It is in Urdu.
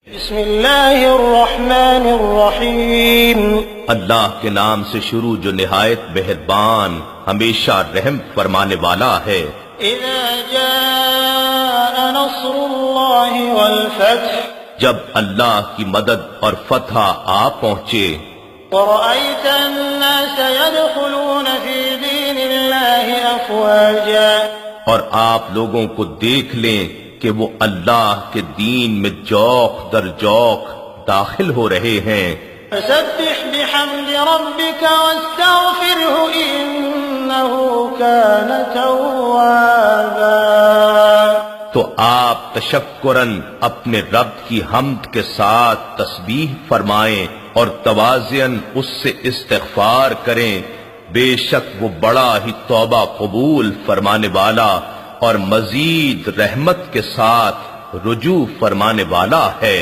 بسم اللہ الرحمن الرحیم اللہ کے نام سے شروع جو نہایت مہربان ہمیشہ رحم فرمانے والا ہے۔ اذا جاء نصر اللہ والفتح جب اللہ کی مدد اور فتح آ پہنچے، ورأيت الناس يدخلون في دين الله افواجا اور آپ لوگوں کو دیکھ لیں کہ وہ اللہ کے دین میں جوق در جوق داخل ہو رہے ہیں، فسبح بحمد ربك واستغفره انه كان توابا تو آپ تشکراً اپنے رب کی حمد کے ساتھ تسبیح فرمائیں اور تواضعاً اس سے استغفار کریں، بے شک وہ بڑا ہی توبہ قبول فرمانے والا اور مزید رحمت کے ساتھ رجوع فرمانے والا ہے۔